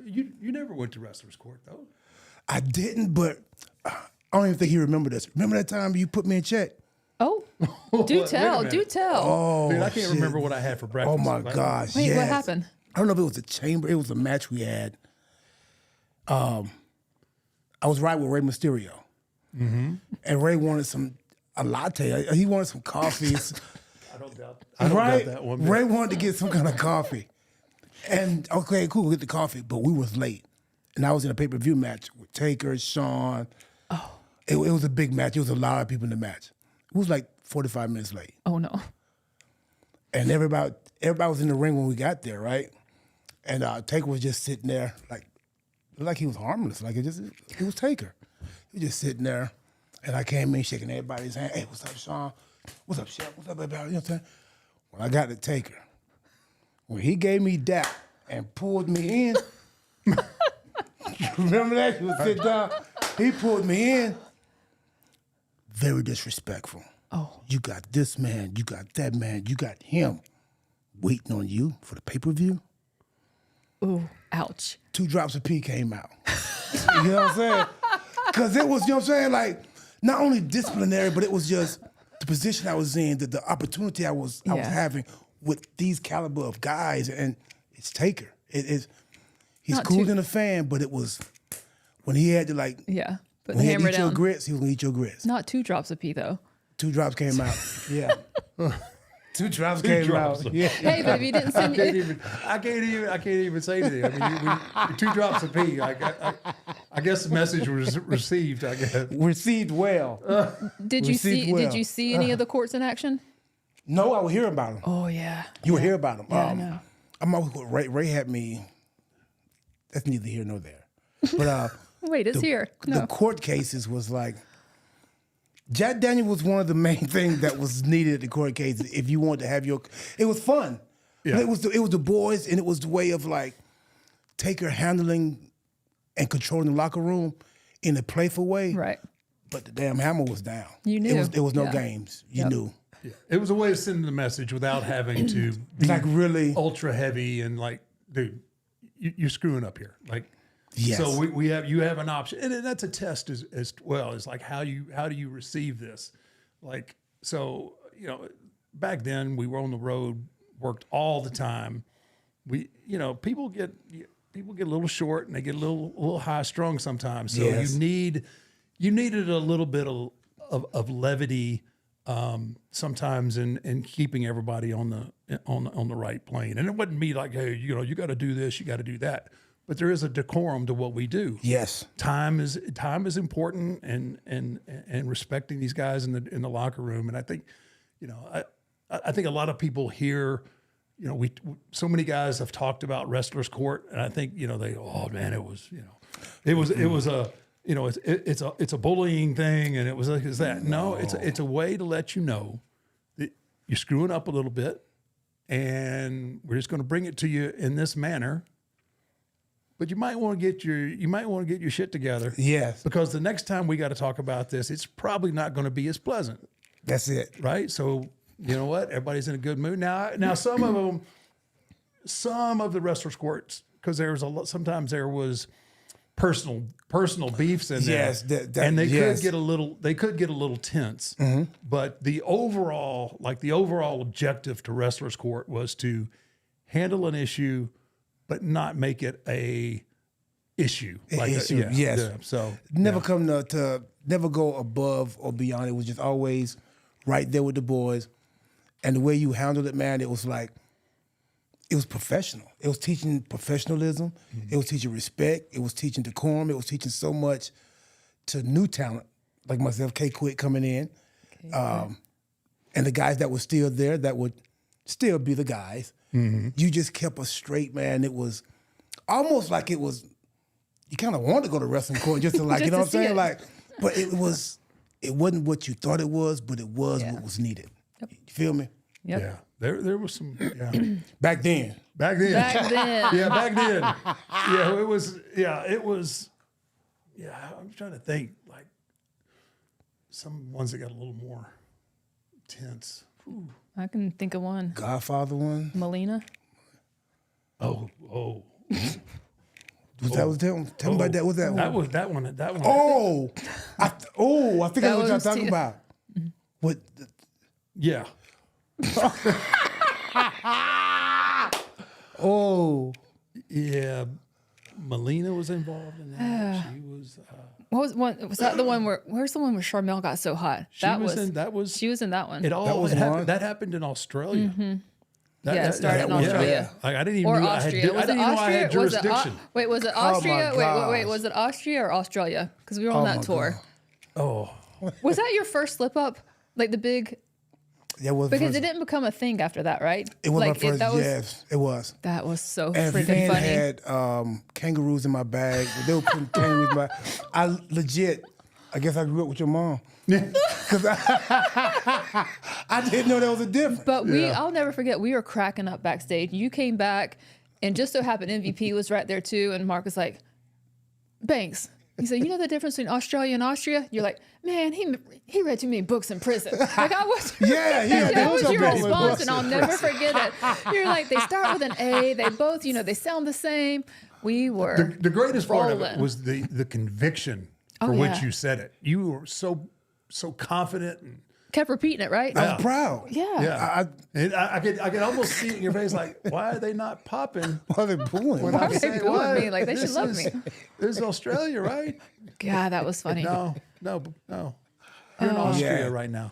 You never went to wrestler's court though. I didn't, but I don't even think he remembered this. Remember that time you put me in check? Oh, do tell. Oh, Dude, I can't remember what I had for breakfast. Oh my gosh! Wait, yes. what happened? I don't know if it was a chamber. It was a match we had. I was right with Rey Mysterio, and Ray wanted a latte. He wanted some coffee. I don't doubt that one. Ray wanted to get some kind of coffee, and okay, cool, we'll get the coffee. But we was late, and I was in a pay-per-view match with Taker, Shawn. Oh, it was a big match. It was a lot of people in the match. It was like 45 minutes late. oh no! And everybody was in the ring when we got there, right? And Taker was just sitting there, like he was harmless. Like it was Taker. He was just sitting there, and I came in shaking everybody's hand. Hey, what's up, Shawn? What's up, Chef? What's up, baby? You know what I'm saying? When I got to Taker, when he gave me that and pulled me in, remember that? He was sitting down. He pulled me in. Very disrespectful. Oh. You got this man, you got that man, you got him waiting on you for the pay-per-view. Ooh, ouch. 2 drops of pee came out. You know what I'm saying? Because it was, you know what I'm saying, like, not only disciplinary, but it was just the position I was in, the opportunity I was having with these caliber of guys, and it's Taker. He's Not cool too- than a fan, but it was when he had to Yeah, put when the he had to hammer eat your down. grits, he was gonna eat your grits. Not 2 drops of pee though. 2 drops came out. Yeah. 2 drops came drops. out. Yeah. Hey, but if you didn't send I can't even say anything. I mean, 2 drops of pee. I guess the message was received. I guess Received well. did you Received well. did you see any of the courts in action? No, I would hear about him. Oh yeah. You would hear about him. Yeah, I know. I'm always with Ray. Ray had me. That's neither here nor there. But Wait, it's here. No. the court cases was like. Jack Daniel was one of the main things that was needed at the court cases. If you wanted to have your, it was fun. Yeah. It was the boys, and it was the way of like Taker handling and controlling the locker room in a playful way. Right. But the damn hammer was down. You knew. It was no Yeah. games. You Yep. knew. yeah. It was a way of sending the message without having to be Like really. ultra heavy and like, dude, you're screwing up here. Like, Yes. so you have an option, and that's a test as well. It's like how do you receive this? Like, so back then we were on the road, worked all the time. People get a little short and they get a little high strung sometimes. So Yes. you needed a little bit of levity sometimes in keeping everybody on the right plane. And it wouldn't be like, hey, you got to do this, you got to do that. But there is a decorum to what we do. Yes. Time is important, and respecting these guys in the locker room. And I think, I think a lot of people here, so many guys have talked about wrestlers court, and I think it's a bullying thing, and it was like, is that no? It's a way to let you know that you're screwing up a little bit, and we're just going to bring it to you in this manner. But you might want to get your shit together. Yes. Because the next time we got to talk about this, it's probably not going to be as pleasant. That's it. Right? So, you know what? Everybody's in a good mood. Now some of the wrestlers' courts, because sometimes there was personal beefs in there. Yes, and they yes. could get a little tense. Mm-hmm. But the overall objective to wrestlers' court was to handle an issue but not make it a issue. Yes. Yeah, so Never come to never go above or beyond. It was just always right there with the boys. And the way you handled it, man, it was like, it was professional. It was teaching professionalism. Mm-hmm. It was teaching respect. It was teaching decorum. It was teaching so much to new talent, like myself, K-Quick coming in. And the guys that were still there that would still be the guys. Mm-hmm. You just kept us straight, man. It was almost like it was, you kind of wanted to go to wrestling court just to like, you know what I'm saying? Like, but it wasn't what you thought it was, but it was what was needed. Yep. You feel me? Yep. Yeah. There was some, Back then. Back then. Yeah, back then. Yeah, it was, I'm trying to think, like, some ones that got a little more tense. Whew. I can think of one. Godfather one. Melina. Oh. Was that was them? Tell me about that. What's that That one? was that one. That one. Oh, I think That that's what y'all was talking too- about. What? Yeah. Oh, Yeah. Melina was involved in that. She was. What was one? Was that the one where? Where's the one where Charmel got so hot? She was in. That was. She was in that one. It all. That was it happened, one? that happened in Australia. Yeah, it started in Australia. Like, I didn't even. Or know Austria. I didn't even know I had Was it jurisdiction. wait, was it my Austria? Wait. gosh. Was it Austria or Australia? Because we were on Oh that my tour. God. Oh. Was that your first slip up? Like the big. that was Because first, it didn't become a thing after that, right? It was like, my first. that was, Yes, it was. That was so And freaking Finn funny. had kangaroos in my bag. They were putting kangaroos in my. I legit. I guess I grew up with your mom. Because I didn't know there was a difference. But I'll never forget, we were cracking up backstage. You came back, and just so happened MVP was right there too. And Mark was like, Banks. He said, you know the difference between Australia and Austria? You're like, man, he read too many books in prison. Like I was. Yeah, That was those your are probably response, books and I'll never forget it. You're like, they start with an A. They both, they sound the same. We were. The greatest part of it rolling. was the conviction for Oh, which yeah. you said it. You were so confident and Kept repeating it, right? I'm proud. Yeah. yeah. And I could almost see it in your face, like, why are they not popping? Why are they booing? When Why I are they say, booing "What? me? Like, they should This love is- me." This is Australia, right? God, that was funny. No. You're in Austria Yeah. right now.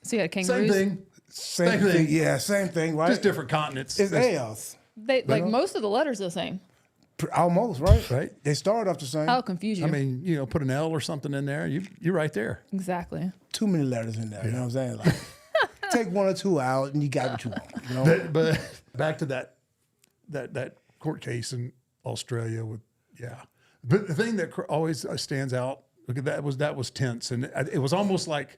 So you had Same kangaroos. thing. Same thing. thing. Yeah, same thing, right? Just different continents. It's ales. They like most of the letters are the same. Almost, right? Right. They started off the same. I'll confuse you. I mean, put an L or something in there. You're right there. Exactly. Too many letters in there. You know what I'm saying? Like, take one or two out, and you got what you want. You know? But back to that court case in Australia with But the thing that always stands out, look at that was tense, and it was almost like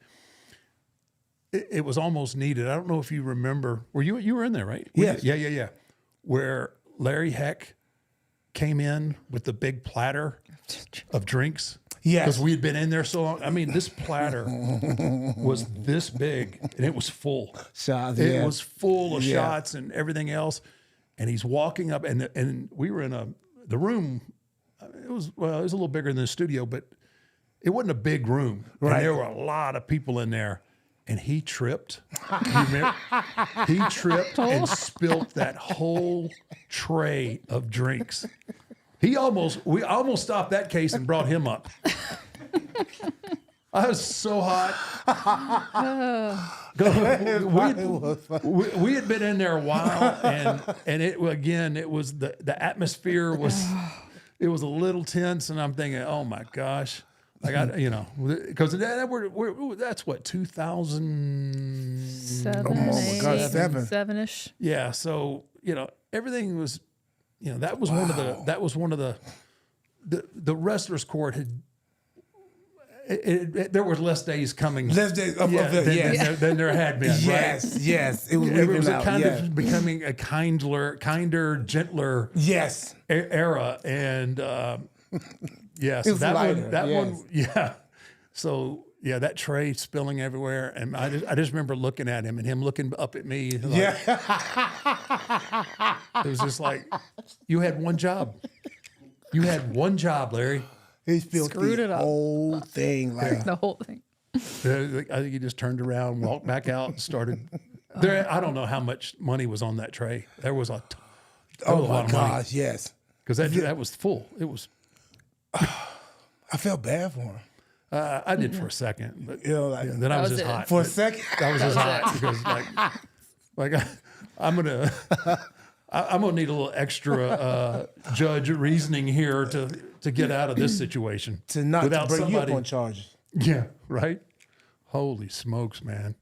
it was almost needed. I don't know if you remember. You were in there, right? Yes. Yeah. Where Larry Heck came in with the big platter of drinks. Yes. Because we had been in there so long. I mean, this platter was this big, and it was full. Shots, It yeah. was full of Yeah. shots and everything else. And he's walking up, and we were in the room. It was a little bigger than the studio, but it wasn't a big room. Right. And there were a lot of people in there. And he tripped. You remember? He tripped and spilt that whole tray of drinks. We almost stopped that case and brought him up. I was so hot. We had been in there a while, and it was the atmosphere was it was a little tense, and I'm thinking, oh my gosh. I got, because that's what, 2000. Seven, Oh my God, seven-ish. Yeah. So, everything was, that was one of the wrestlers court had, there were less days coming. Less days of it, yes. than there had been. Yes, right? yes. It was It was leaving out. kind Yes. of becoming a kinder, gentler Yes. era. And, yeah, so was that lighter, one, yeah. So yeah, that tray spilling everywhere, and I just remember looking at him and him looking up at me. Like, Yeah. it was just like, you had one job. You had one job, Larry. He spilled Screwed the it up. whole thing. Like, The whole thing. I think he just turned around, walked back out, and started. There, I don't know how much money was on that tray. There was a oh lot my of money gosh, yes. because that was full. It was. I felt bad for him. I did for a second, but Like then I was was just it. hot. for a but- second. That was just hot because I'm gonna need a little extra judge reasoning here to get out of this situation to not without bring you up somebody. on charges. Yeah, right. Holy smokes, man!